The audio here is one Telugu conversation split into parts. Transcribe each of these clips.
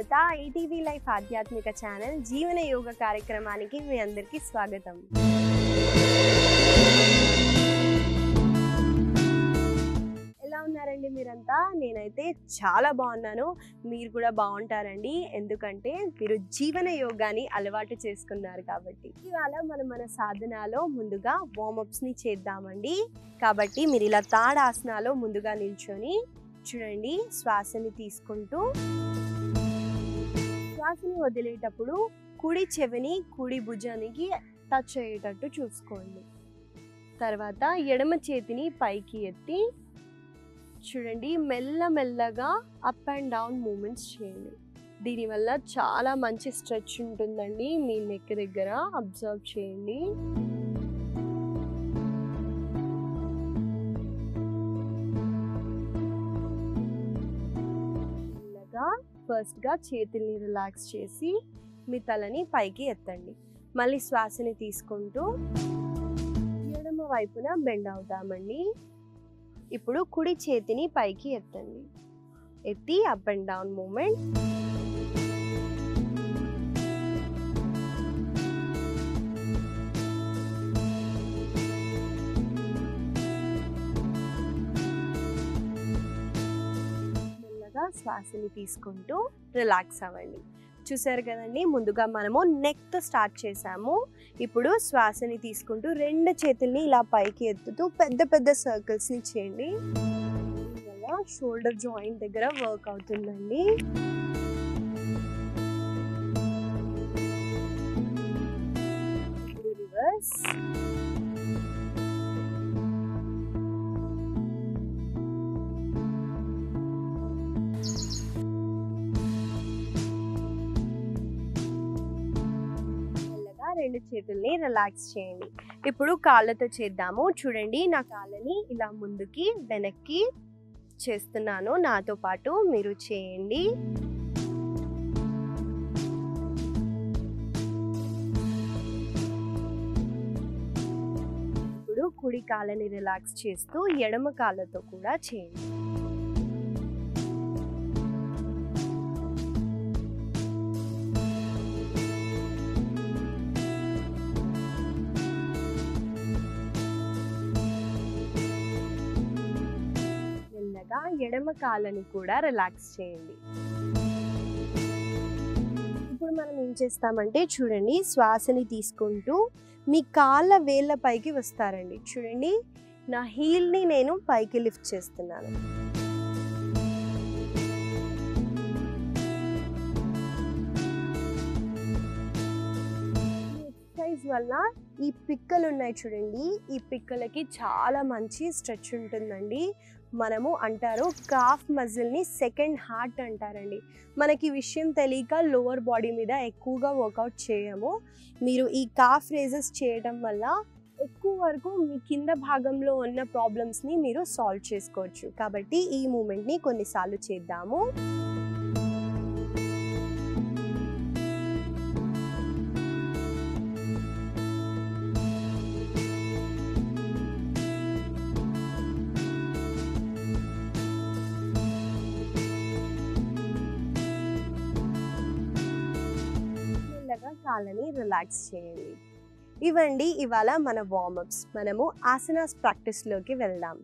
స్వాగత ఈటీవీ లైఫ్ ఆధ్యాత్మిక ఛానల్ జీవన యోగ కార్యక్రమానికి మీ అందరికీ స్వాగతం. ఎలా ఉన్నారండి మీరంతా? నేనైతే చాలా బాగున్నాను. మీరు కూడా బాగుంటారండి, ఎందుకంటే మీరు జీవన యోగాని అలవాటు చేసుకున్నారు కాబట్టి. ఇవాళ మనం మన సాధనలో ముందుగా వార్మప్స్ని చేద్దామండి. కాబట్టి మీరు ఇలా తాడాసనాలో ముందుగా నిల్చొని చూడండి, శ్వాసని తీసుకుంటూ శ్వాసని వదిలేటప్పుడు కుడి చెవిని కుడి భుజానికి టచ్ అయ్యేటట్టు చూసుకోండి. తర్వాత ఎడమ చేతిని పైకి ఎత్తి చూడండి, మెల్లమెల్లగా అప్ అండ్ డౌన్ మూమెంట్స్ చేయండి. దీనివల్ల చాలా మంచి స్ట్రెచ్ ఉంటుందండి. మీ నెక్ దగ్గర అబ్జర్వ్ చేయండి. ఫస్ట్గా చేతుల్ని రిలాక్స్ చేసి మీ తలని పైకి ఎత్తండి. మళ్ళీ శ్వాసని తీసుకుంటూ ఎడమ వైపున బెండ్ అవుతామండి. ఇప్పుడు కుడి చేతిని పైకి ఎత్తండి, ఎత్తి అప్ అండ్ డౌన్ మూమెంట్. శ్వాసని తీసుకుంటూ రిలాక్స్ అవ్వండి. చూసారు కదండి, ముందుగా మనము నెక్తో స్టార్ట్ చేసాము. ఇప్పుడు శ్వాసని తీసుకుంటూ రెండు చేతుల్ని ఇలా పైకి ఎత్తుతూ పెద్ద పెద్ద సర్కిల్స్ని చేయండి. ఇలా షోల్డర్ జాయింట్ దగ్గర వర్క్ అవుతుందండి. ఇప్పుడు రివర్స్. రెండు చేతుల్ని రిలాక్స్ చేయండి. ఇప్పుడు కాళ్ళతో చేద్దాము. చూడండి, నా కాళ్ళని ఇలా ముందుకి వెనక్కి చేస్తున్నాను, నాతో పాటు మీరు చేయండి. ఇప్పుడు కుడి కాళ్ళని రిలాక్స్ చేస్తూ ఎడమ కాళ్ళతో కూడా చేయండి. ఎడమ కాళ్ళని కూడా రిలాక్స్ చేయండి. ఇప్పుడు మనం ఏం చేస్తామంటే చూడండి, శ్వాసని తీసుకుంటూ మీ కాళ్ళ వేళ్ళ పైకి వస్తారండి. చూడండి, నా హీల్ని నేను పైకి లిఫ్ట్ చేస్తున్నాను. ఎక్సర్సైజ్ వల్ల ఈ పిక్కలు ఉన్నాయి చూడండి, ఈ పిక్కలకి చాలా మంచి స్ట్రెచ్ ఉంటుందండి. మనము అంటారు కాఫ్ మజిల్ని సెకండ్ హార్ట్ అంటారండి. మనకి విషయం తెలియక లోవర్ బాడీ మీద ఎక్కువగా వర్కౌట్ చేయము. మీరు ఈ కాఫ్ రేజెస్ చేయడం వల్ల ఎక్కువ వరకు మీ కింద భాగంలో ఉన్న ప్రాబ్లమ్స్ని మీరు సాల్వ్ చేసుకోవచ్చు. కాబట్టి ఈ మూమెంట్ని కొన్నిసార్లు చేద్దాము. కాళ్ళని రిలాక్స్ చేయండి. ఇవండి ఇవాళ మన వార్మప్స్. మనము ఆసనాస్ ప్రాక్టీస్లోకి వెళ్దాం.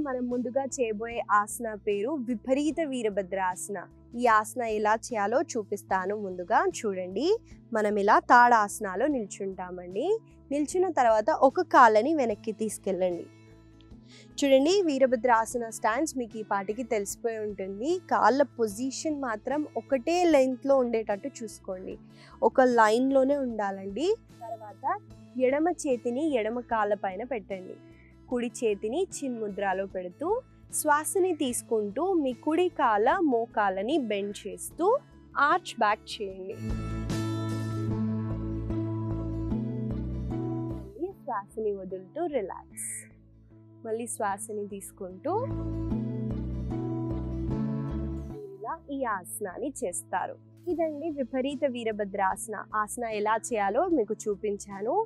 మనం ముందుగా చేయబోయే ఆసన పేరు విపరీత వీరభద్రాసన. ఈ ఆసన ఎలా చేయాలో చూపిస్తాను. ముందుగా చూడండి, మనం ఇలా తాడాసనాలో నిల్చుంటామండి. నిల్చున్న తర్వాత ఒక కాళ్ళని వెనక్కి తీసుకెళ్ళండి. చూడండి, వీరభద్రాసన స్టాండ్స్ మీకు ఈ పాటికి తెలిసిపోయి ఉంటుంది. కాళ్ళ పొజిషన్ మాత్రం ఒకటే లెంత్లో ఉండేటట్టు చూసుకోండి, ఒక లైన్లోనే ఉండాలండి. తర్వాత ఎడమ చేతిని ఎడమ కాళ్ళ పైన పెట్టండి, కుడి చేతిని చిన్ముద్రలో పెడుతూ శ్వాసని తీసుకుంటూ మీ కుడి కాళ్ళ మోకాలని బెండ్ చేస్తూ ఆర్చ్ బ్యాక్ చేయండి. శ్వాసని వదులుతూ రిలాక్స్. మళ్ళీ శ్వాసని తీసుకుంటూ ఇలా ఈ ఆసనాన్ని చేస్తారు. ఇదండి విపరీత వీరభద్రాసన. ఆసన ఎలా చేయాలో మీకు చూపించాను.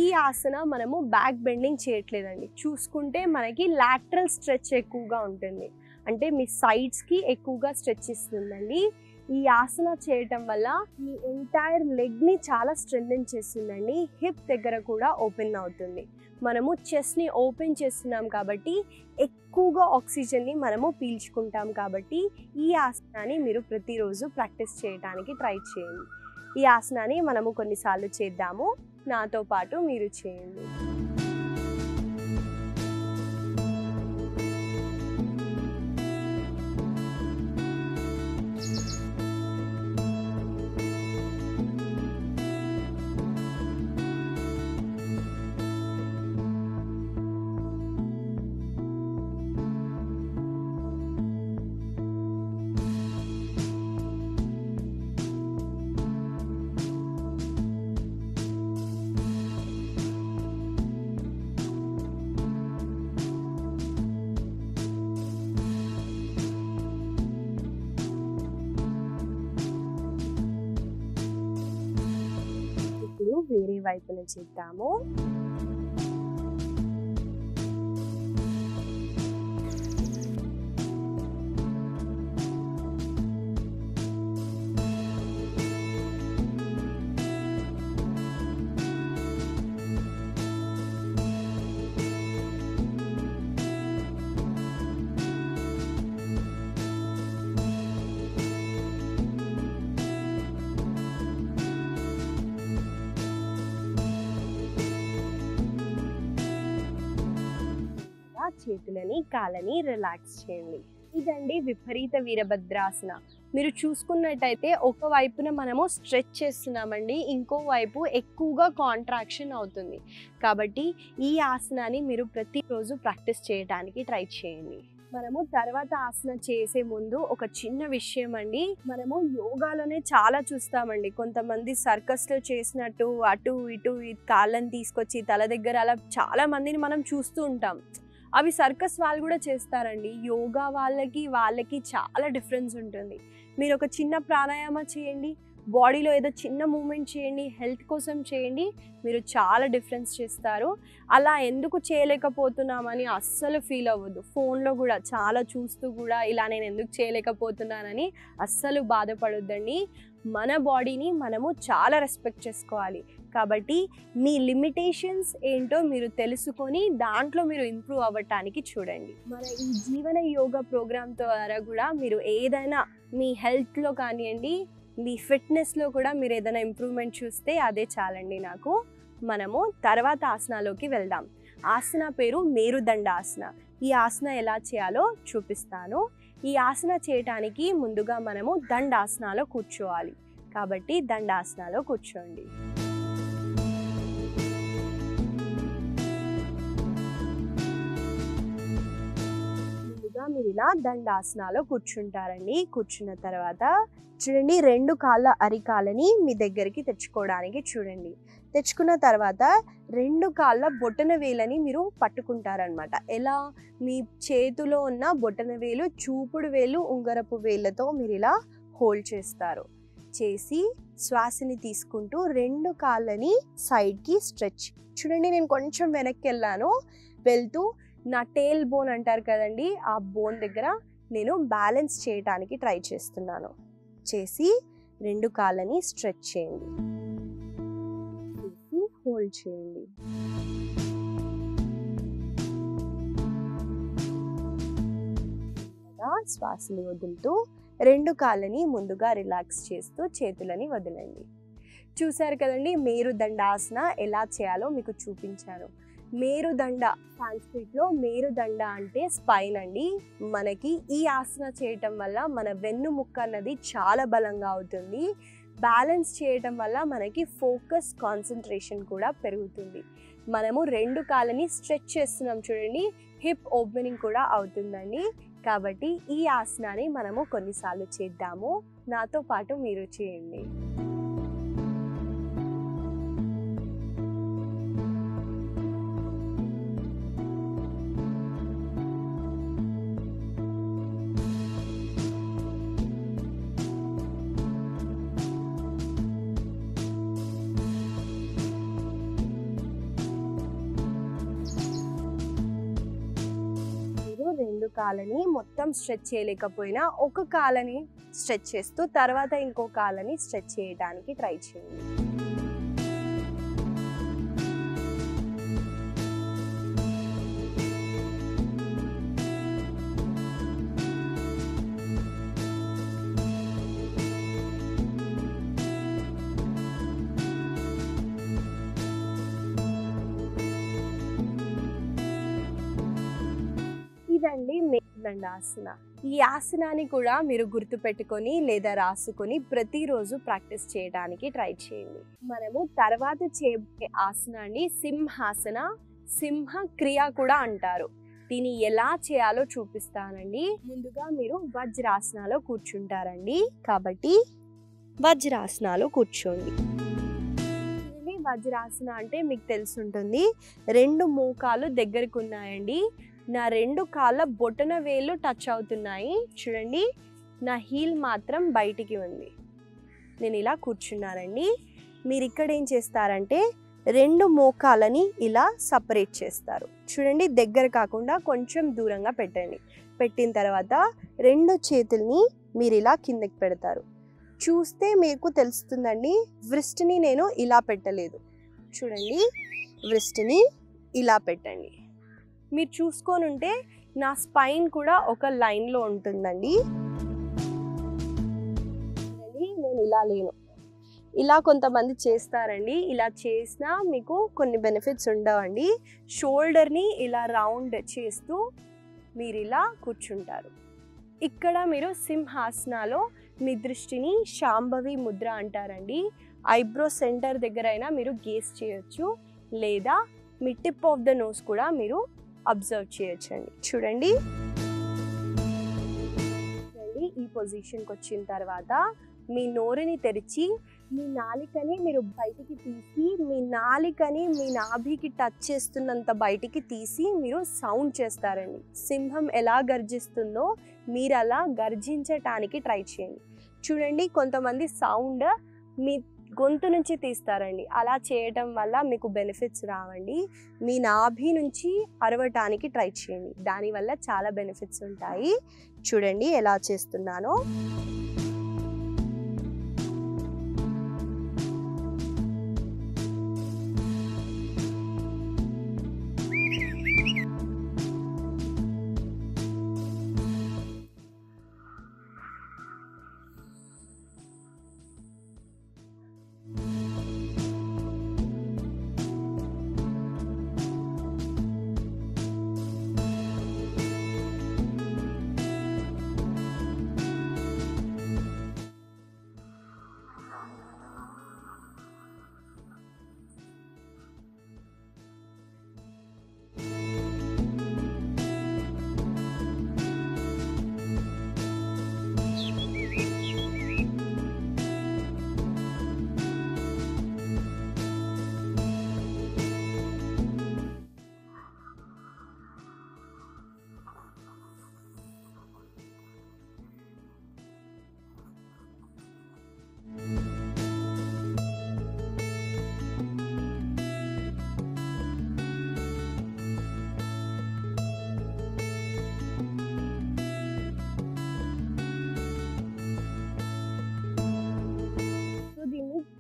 ఈ ఆసన మనము బ్యాక్ బెండింగ్ చేయట్లేదండి. చూసుకుంటే మనకి లాటరల్ స్ట్రెచ్ ఎక్కువగా ఉంటుంది, అంటే మీ సైడ్స్కి ఎక్కువగా స్ట్రెచ్ ఇస్తుందండి. ఈ ఆసన చేయటం వల్ల మీ ఎంటైర్ లెగ్ని చాలా స్ట్రెంథెన్ చేస్తుందండి. హిప్ దగ్గర కూడా ఓపెన్ అవుతుంది. మనము చెస్ట్ని ఓపెన్ చేస్తున్నాం కాబట్టి ఎక్కువగా ఆక్సిజన్ని మనము పీల్చుకుంటాం. కాబట్టి ఈ ఆసనాన్ని మీరు ప్రతిరోజు ప్రాక్టీస్ చేయడానికి ట్రై చేయండి. ఈ ఆసనాన్ని మనము కొన్నిసార్లు చేద్దాము. నాతో పాటు మీరు చేయండి. వేరే వైపున చేద్దాము. చేతులని కాళ్ళని రిలాక్స్ చేయండి. ఇదండి విపరీత వీరభద్రాసన. మీరు చూసుకున్నట్టయితే ఒక వైపున మనము స్ట్రెచ్ చేస్తున్నామండి, ఇంకో వైపు ఎక్కువగా కాంట్రాక్షన్ అవుతుంది. కాబట్టి ఈ ఆసనాన్ని మీరు ప్రతిరోజు ప్రాక్టీస్ చేయడానికి ట్రై చేయండి. మనము తర్వాత ఆసన చేసే ముందు ఒక చిన్న విషయం అండి, మనము యోగాలోనే చాలా చూస్తామండి. కొంతమంది సర్కస్లో చేసినట్టు అటు ఇటు కాళ్ళని తీసుకొచ్చి తల దగ్గర అలా చాలా మందిని మనం చూస్తూ ఉంటాం. అవి సర్కస్ వాళ్ళు కూడా చేస్తారండి. యోగా వాళ్ళకి చాలా డిఫరెన్స్ ఉంటుంది. మీరు ఒక చిన్న ప్రాణాయామ చేయండి, బాడీలో ఏదో చిన్న మూమెంట్ చేయండి, హెల్త్ కోసం చేయండి, మీరు చాలా డిఫరెన్స్ చేస్తారు. అలా ఎందుకు చేయలేకపోతున్నామని అస్సలు ఫీల్ అవ్వద్దు. ఫోన్లో కూడా చాలా చూస్తూ కూడా ఇలా నేను ఎందుకు చేయలేకపోతున్నానని అస్సలు బాధపడొద్దండి. మన బాడీని మనము చాలా రెస్పెక్ట్ చేసుకోవాలి. కాబట్టి మీ లిమిటేషన్స్ ఏంటో మీరు తెలుసుకొని దాంట్లో మీరు ఇంప్రూవ్ అవ్వటానికి చూడండి. మన ఈ జీవన యోగా ప్రోగ్రామ్ ద్వారా కూడా మీరు ఏదైనా మీ హెల్త్లో కానివ్వండి, మీ ఫిట్నెస్లో కూడా మీరు ఏదైనా ఇంప్రూవ్మెంట్ చూస్తే అదే చాలండి నాకు. మనము తర్వాత ఆసనాలోకి వెళ్దాం. ఆసన పేరు మేరుదండాసన. ఈ ఆసన ఎలా చేయాలో చూపిస్తాను. ఈ ఆసన చేయటానికి ముందుగా మనము దండాసనాలో కూర్చోవాలి. కాబట్టి దండాసనాలో కూర్చోండి. ముందుగా మీరు ఇలా దండాసనాలో కూర్చుంటారండి. కూర్చున్న తర్వాత చూడండి, 2 కాళ్ళ అరికాలని మీ దగ్గరికి తెచ్చుకోవడానికి చూడండి. తెచ్చుకున్న తర్వాత 2 కాళ్ళ బొటన వేలని మీరు పట్టుకుంటారనమాట. ఎలా? మీ చేతిలో ఉన్న బొటన వేలు, చూపుడు వేలు, ఉంగరపు వేళ్ళతో మీరు ఇలా హోల్డ్ చేస్తారు. చేసి శ్వాసని తీసుకుంటూ 2 కాళ్ళని సైడ్కి స్ట్రెచ్. చూడండి, నేను కొంచెం వెనక్కి వెళ్తూ నా టేల్ బోన్ అంటారు కదండి, ఆ బోన్ దగ్గర నేను బ్యాలెన్స్ చేయడానికి ట్రై చేస్తున్నాను. చేసి 2 కాళ్ళని స్ట్రెచ్ చేయండి, చేసి హోల్డ్ చేయండి. శ్వాసని వదులుతూ 2 కాళ్ళని ముందుగా రిలాక్స్ చేస్తూ చేతులని వదలండి. చూసారు కదండి, మేరుదండాసన ఎలా చేయాలో మీకు చూపించాను. మేరుదండ, సాంస్క్రిట్లో మేరుదండ అంటే స్పైన్ అండి. మనకి ఈ ఆసన చేయటం వల్ల మన వెన్నుముక్క అన్నది చాలా బలంగా అవుతుంది. బ్యాలెన్స్ చేయటం వల్ల మనకి ఫోకస్, కాన్సన్ట్రేషన్ కూడా పెరుగుతుంది. మనము 2 కాళ్ళని స్ట్రెచ్ చేస్తున్నాం చూడండి, హిప్ ఓపెనింగ్ కూడా అవుతుందండి. కాబట్టి ఈ ఆసనాన్ని మనము కొన్నిసార్లు చేద్దాము. నాతో పాటు మీరు చేయండి. రెండు కాళ్ళని మొత్తం స్ట్రెచ్ చేయలేకపోయినా ఒక కాళ్ళని స్ట్రెచ్ చేస్తూ తర్వాత ఇంకో కాళ్ళని స్ట్రెచ్ చేయడానికి ట్రై చేయండి. ఇదండి మేఘదండాసన. ఈ ఆసనాన్ని కూడా మీరు గుర్తుపెట్టుకొని లేదా రాసుకొని ప్రతిరోజు ప్రాక్టీస్ చేయడానికి ట్రై చేయండి. మనము తర్వాత చేయబోయే ఆసనాన్ని సింహాసన, సింహ క్రియ కూడా అంటారు. దీన్ని ఎలా చేయాలో చూపిస్తానండి. ముందుగా మీరు వజ్రాసనాలో కూర్చుంటారండి. కాబట్టి వజ్రాసనాలో కూర్చోండి. వజ్రాసన అంటే మీకు తెలుసుంటుంది, రెండు మోకాలు దగ్గరకు ఉన్నాయండి. నా రెండు కాళ్ళ బొటన వేళ్ళు టచ్ అవుతున్నాయి. చూడండి, నా హీల్ మాత్రం బయటికి ఉంది. నేను ఇలా కూర్చున్నానండి. మీరు ఇక్కడ ఏం చేస్తారంటే రెండు మోకాలని ఇలా సపరేట్ చేస్తారు. చూడండి, దగ్గర కాకుండా కొంచెం దూరంగా పెట్టండి. పెట్టిన తర్వాత రెండు చేతుల్ని మీరు ఇలా కిందకి పెడతారు. చూస్తే మీకు తెలుస్తుందండి, వ్రిస్ట్ని నేను ఇలా పెట్టలేదు. చూడండి, వ్రిస్ట్ని ఇలా పెట్టండి. మీరు చూసుకొని ఉంటే నా స్పైన్ కూడా ఒక లైన్లో ఉంటుందండి. నేను ఇలా లేను, ఇలా కొంతమంది చేస్తారండి. ఇలా చేసినా మీకు కొన్ని బెనిఫిట్స్ ఉండవండి. షోల్డర్ని ఇలా రౌండ్ చేస్తూ మీరు ఇలా కూర్చుంటారు. ఇక్కడ మీరు సింహాసనాలో మీ దృష్టిని శాంభవి ముద్ర అంటారండి. ఐబ్రో సెంటర్ దగ్గర అయినా మీరు గేస్ చేయొచ్చు, లేదా మీ టిప్ ఆఫ్ ద నోస్ కూడా మీరు అబ్జర్వ్ చేయొచ్చండి. చూడండి, ఈ పొజిషన్కి వచ్చిన తర్వాత మీ నోరుని తెరిచి మీ నాలికని మీరు బయటికి తీసి, మీ నాలికని మీ నాభికి టచ్ చేస్తున్నంత బయటికి తీసి మీరు సౌండ్ చేస్తారండి. సింహం ఎలా గర్జిస్తుందో మీరు అలా గర్జించటానికి ట్రై చేయండి. చూడండి, కొంతమంది సౌండ్ మీ గొంతు నుంచి తీస్తారండి. అలా చేయటం వల్ల మీకు బెనిఫిట్స్ రావండి. మీ నాభి నుంచి అరవటానికి ట్రై చేయండి. దానివల్ల చాలా బెనిఫిట్స్ ఉంటాయి. చూడండి ఎలా చేస్తున్నానో.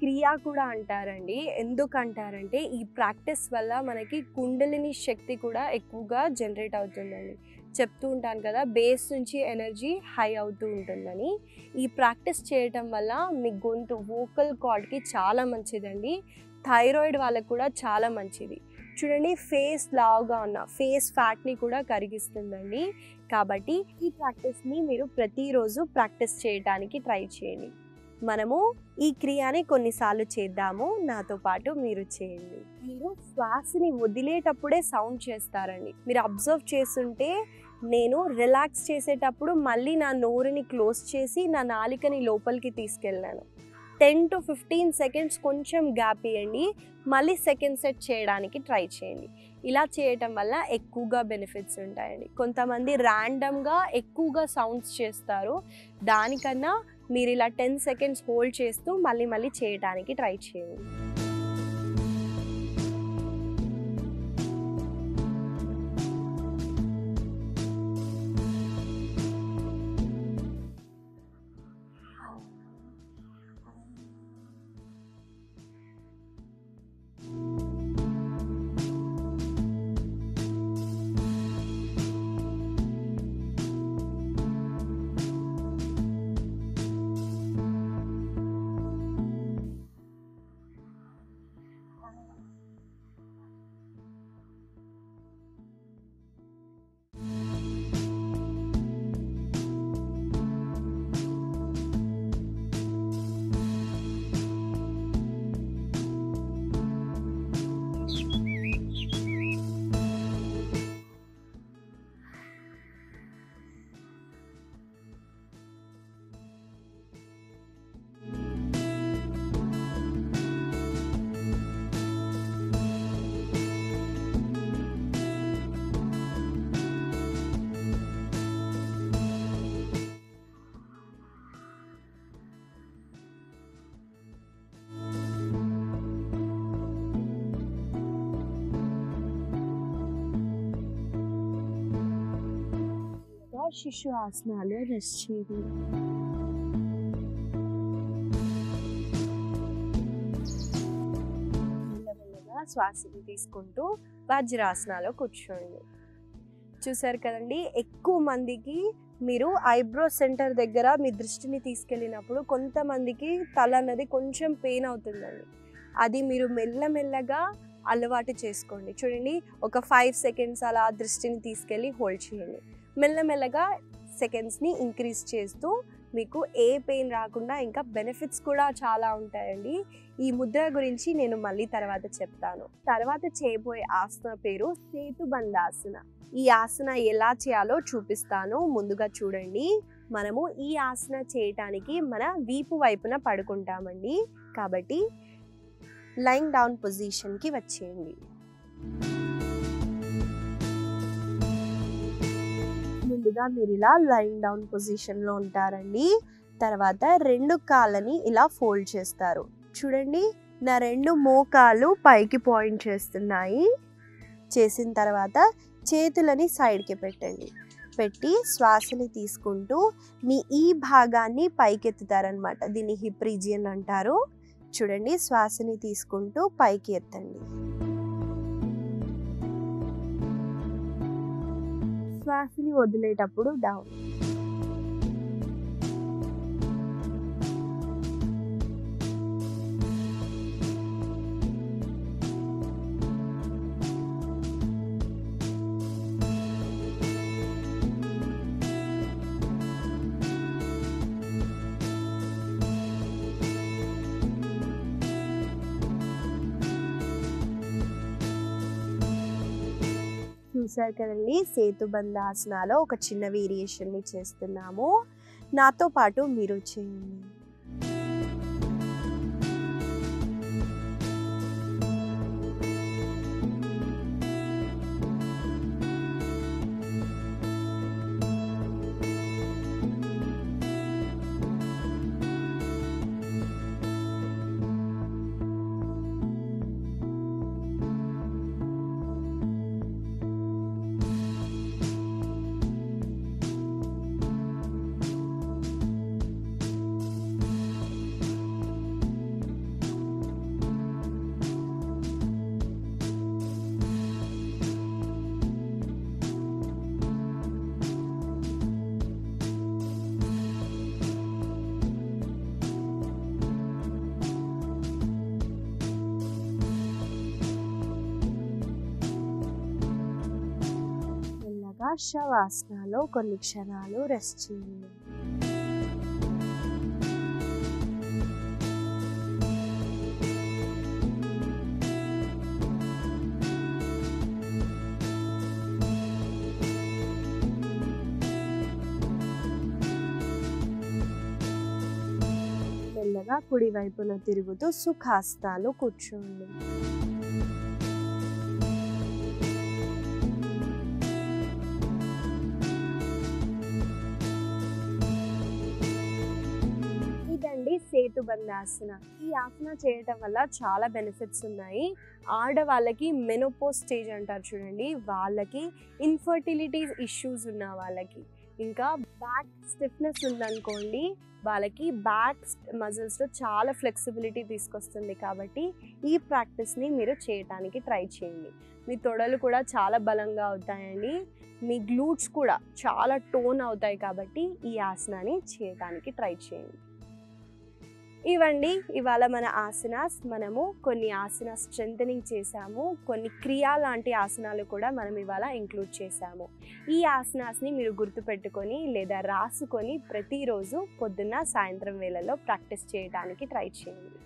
క్రియ కూడా అంటారండి. ఎందుకంటారంటే ఈ ప్రాక్టీస్ వల్ల మనకి కుండలిని శక్తి కూడా ఎక్కువగా జనరేట్ అవుతుందండి. చెప్తూ ఉంటాను కదా, బేస్ నుంచి ఎనర్జీ హై అవుతూ ఉంటుందని. ఈ ప్రాక్టీస్ చేయటం వల్ల మీ గొంతు వోకల్ కార్డ్కి చాలా మంచిదండి. థైరాయిడ్ వాళ్ళకు కూడా చాలా మంచిది. చూడండి, ఫేస్ లావుగా ఉన్న ఫేస్ ఫ్యాట్ని కూడా కరిగిస్తుందండి. కాబట్టి ఈ ప్రాక్టీస్ని మీరు ప్రతిరోజు ప్రాక్టీస్ చేయడానికి ట్రై చేయండి. మనము ఈ క్రియని కొన్నిసార్లు చేద్దాము. నాతో పాటు మీరు చేయండి. మీరు శ్వాసని వదిలేటప్పుడే సౌండ్ చేస్తారండి. మీరు అబ్జర్వ్ చేస్తుంటే నేను రిలాక్స్ చేసేటప్పుడు మళ్ళీ నా నోరుని క్లోజ్ చేసి నా నాలికని లోపలికి తీసుకెళ్ళాను. 10 to 15 సెకండ్స్ కొంచెం గ్యాప్ ఇవ్వండి. మళ్ళీ సెకండ్ సెట్ చేయడానికి ట్రై చేయండి. ఇలా చేయటం వల్ల ఎక్కువగా బెనిఫిట్స్ ఉంటాయండి. కొంతమంది ర్యాండమ్గా ఎక్కువగా సౌండ్స్ చేస్తారు. దానికన్నా మీరు ఇలా 10 సెకండ్స్ హోల్డ్ చేస్తూ మళ్ళీ చేయడానికి ట్రై చేయండి. శిశు ఆసనాలు రెస్ట్ చేయండి. మెల్లమెల్లగా శ్వాసను తీసుకుంటూ వజ్రాసనాలో కూర్చోండి. చూసారు కదండి, ఎక్కువ మందికి మీరు ఐబ్రో సెంటర్ దగ్గర మీ దృష్టిని తీసుకెళ్ళినప్పుడు కొంతమందికి తల అన్నది కొంచెం పెయిన్ అవుతుందండి. అది మీరు మెల్లమెల్లగా అలవాటు చేసుకోండి. చూడండి, ఒక 5 సెకండ్స్ అలా దృష్టిని తీసుకెళ్ళి హోల్డ్ చేయండి. మెల్లమెల్లగా సెకండ్స్ని ఇంక్రీజ్ చేస్తూ మీకు ఏ పెయిన్ రాకుండా ఇంకా బెనిఫిట్స్ కూడా చాలా ఉంటాయండి. ఈ ముద్ర గురించి నేను మళ్ళీ తర్వాత చెప్తాను. తర్వాత చేయబోయే ఆసన పేరు సేతుబంధాసన. ఈ ఆసన ఎలా చేయాలో చూపిస్తాను. ముందుగా చూడండి, మనము ఈ ఆసన చేయటానికి మన వీపు వైపున పడుకుంటామండి. కాబట్టి లైయింగ్ డౌన్ పొజిషన్కి వచ్చేయండి. ముందుగా మీరు ఇలా లైయింగ్ డౌన్ పొజిషన్లో ఉంటారండి. తర్వాత 2 కాళ్ళని ఇలా ఫోల్డ్ చేస్తారు. చూడండి, నా 2 మోకాళ్ళు పైకి పాయింట్ చేస్తున్నాయి. చేసిన తర్వాత చేతులని సైడ్కి పెట్టండి. పెట్టి శ్వాసని తీసుకుంటూ మీ ఈ భాగాన్ని పైకెత్తుతారనమాట. దీన్ని హిప్ రీజియన్ అంటారు. చూడండి, శ్వాసని తీసుకుంటూ పైకి ఎత్తండి. శ్వాసని వదిలేటప్పుడు డౌన్. చూసారు కదండి, సేతుబంధాసనాలో ఒక చిన్న వేరియేషన్ని చేస్తున్నాము. నాతో పాటు మీరు చేయండి. శవాసనాలో కొన్ని క్షణాలు రెస్ట్ చేయండి. మెల్లగా కుడి వైపున తిరుగుతూ సుఖాసనాలు కూర్చోండి. సేతుబంధాసన. ఈ ఆసన చేయటం వల్ల చాలా బెనిఫిట్స్ ఉన్నాయి. ఆడవాళ్ళకి మెనోపోజ్ స్టేజ్ అంటారు చూడండి, వాళ్ళకి ఇన్ఫర్టిలిటీ ఇష్యూస్ ఉన్న వాళ్ళకి, ఇంకా బ్యాక్ స్టిఫ్నెస్ ఉందనుకోండి, వాళ్ళకి బ్యాక్ మజిల్స్లో చాలా ఫ్లెక్సిబిలిటీ తీసుకొస్తుంది. కాబట్టి ఈ ప్రాక్టీస్ని మీరు చేయటానికి ట్రై చేయండి. మీ తొడలు కూడా చాలా బలంగా అవుతాయండి. మీ గ్లూట్స్ కూడా చాలా టోన్ అవుతాయి. కాబట్టి ఈ ఆసనాన్ని చేయటానికి ట్రై చేయండి. ఇవండి ఇవాళ మన ఆసనాస్. మనము కొన్ని ఆసన స్ట్రెంథనింగ్ చేసాము, కొన్ని క్రియా లాంటి ఆసనాలు కూడా మనం ఇవాళ ఇంక్లూడ్ చేసాము. ఈ ఆసనాస్ని మీరు గుర్తుపెట్టుకొని లేదా రాసుకొని ప్రతిరోజు పొద్దున్న సాయంత్రం వేళల్లో ప్రాక్టీస్ చేయడానికి ట్రై చేయండి.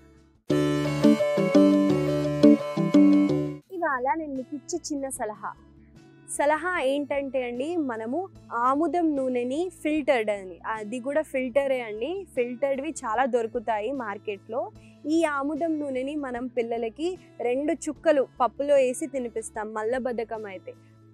ఇవాళ నేను మీకు ఇచ్చే చిన్న సలహా ఏంటంటే అండి, మనము ఆముదం నూనెని ఫిల్టర్డ్ అని, అది కూడా ఫిల్టరే అండి, ఫిల్టర్డ్వి చాలా దొరుకుతాయి మార్కెట్లో. ఈ ఆముదం నూనెని మనం పిల్లలకి 2 చుక్కలు పప్పులో వేసి తినిపిస్తాం మల్లబద్ధకం అయితే.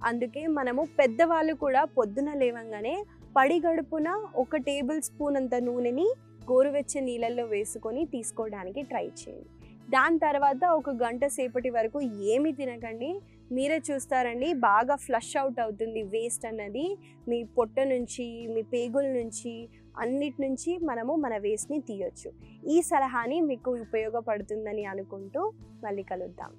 అందుకే మనము పెద్దవాళ్ళు కూడా పొద్దున లేవంగానే పడిగడుపున 1 టేబుల్ స్పూన్ అంత నూనెని గోరువెచ్చని నీళ్ళల్లో వేసుకొని తీసుకోవడానికి ట్రై చేయండి. దాని తర్వాత 1 గంట సేపటి వరకు ఏమి తినకండి, మీరే చూస్తారండి, బాగా ఫ్లష్ అవుట్ అవుతుంది వేస్ట్ అన్నది. మీ పొట్ట నుంచి, మీ పేగుల నుంచి, అన్నిటి నుంచి మనము మన వేస్ట్ని తీయొచ్చు. ఈ సలహాని మీకు ఉపయోగపడుతుందని అనుకుంటూ మళ్ళీ కలుద్దాం.